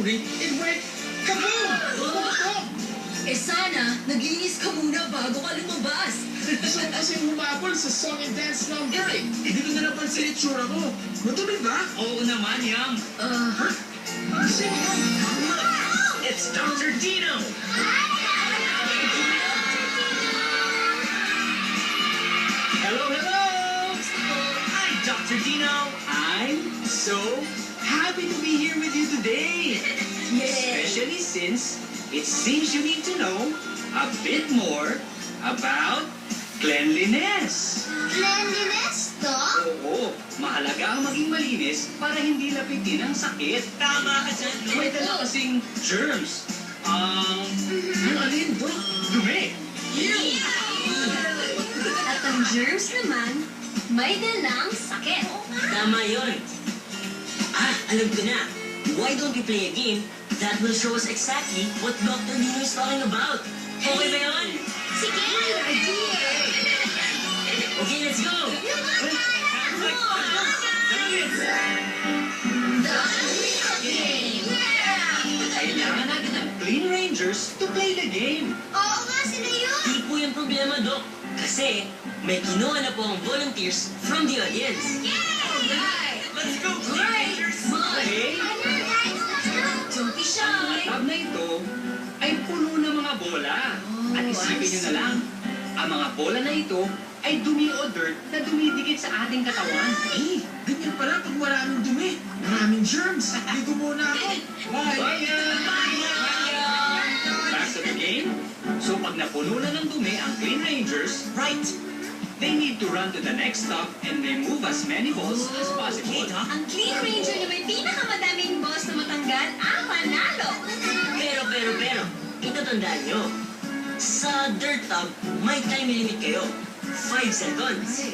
tubig, it went kaboom! Pumatok! Eh sana, naglinis ka muna bago ka lumabas. So kasi humabol sa song and dance number eh. Hindi ko na napansin itsura ko. Madumi ba? Oo naman, Yang. Sino yun? It's Dr. Dino. Hello, hello. Hi, Dr. Dino. I'm so happy to be here with you today. Especially since it seems you need to know a bit more about cleanliness. Cleanliness, Doc? Oo, mahalaga ang maging malinis para hindi lapitin ang sakit. Tama ka dyan. May dala kasing germs. Yung alin, Doc? Dumi. At ang germs naman, may dalang sakit. Tama yun. Alam ko na. Why don't we play a game that will show us exactly what Dr. Dino is talking about? Okay ba yun? Sige! Okay, let's go! Kailangan natin ng Clean Rangers to play the game. Oo nga, sila yun! Di po yung problema, Doc. Kasi may kinuha na po ang volunteers from the audience. Let's go, Clean Rangers! Okay? Jumpy siya. Ang tab na ito ay puno ng mga bola. At isipin nyo na lang, ang mga bola na ito ay dumi o dirt na dumidikit sa ating katawan. Eh, ganyan pala pag maraming dumi. Maraming germs. Ligo muna ako. Bye! Back to the game. So pag napuno na ng dumi ang Clean Rangers, right, they need to run to the next stop and remove as many balls as possible. Ang Clean Ranger na may pinakamadaming boss na matanggal ang panalo. Pero, ito tandaan nyo. Sa dirt tub, may time limit kayo. 5 seconds.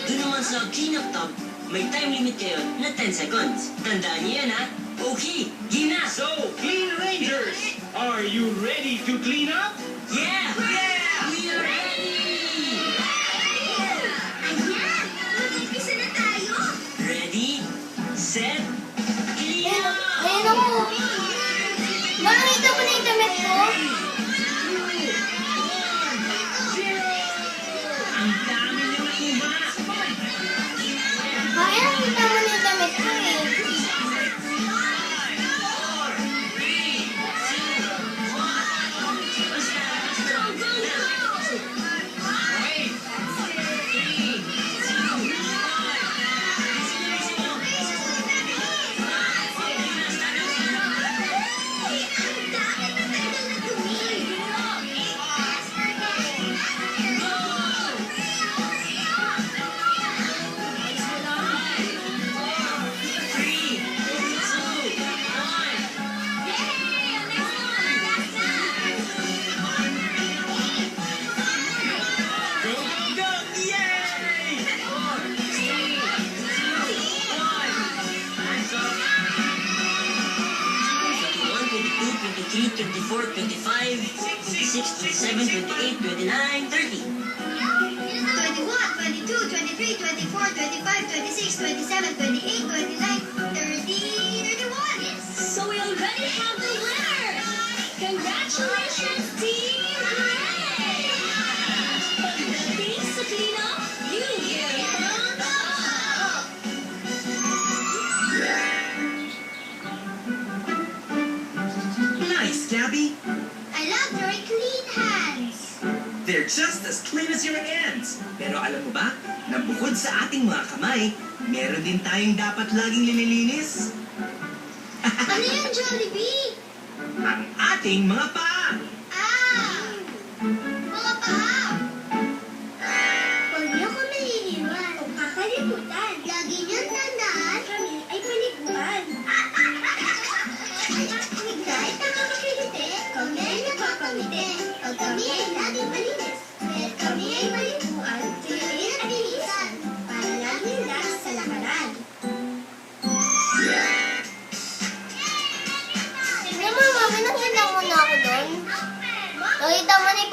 Doon naman sa cleanup tub, may time limit kayo na 10 seconds. Tandaan niyo yan, ha? Okay, game na! So, Clean Rangers, are you ready to clean up? Yeah! We are ready! Ayan! Mag-umpisa na tayo! Ready, set, clean up! Ayun ako! Nakita mo na yung damit ko? Ang dami niyo nakuha! Kaya nakita mo na yung damit ko eh. Ang dami matanggal na dumi! Go, go, go! Yay! 21, 22, 23, 24, 25, 26, 27, 28, 29, 30. 21, 22, 23, 24, 25, 26, 27, 28, 29, 30, 31. So we already have the winner! Congratulations, Team Ray! Pagdating sa cleanup, you get thumbs up! Nice, Gabby. I love your clean hands. They're just as clean as your hands. Pero alam mo ba, na bukod sa ating mga kamay, meron din tayong dapat laging nililinis. Ano yan, Jollibee? Ang ating mga paa. Mga paa. Huwag niyo kami iniwan o kakalimutan. Lagi niyo tandaan, kami ay paliguan. Kahit nakakakiliti, kami ay napapangiti. Pag kami ay laging malinis, kahit kami ay maliguan, tiyain at linisan, para laging last sa lakaran. Tignan mo, mami, nakita mo na ako doon. Nakita mo ni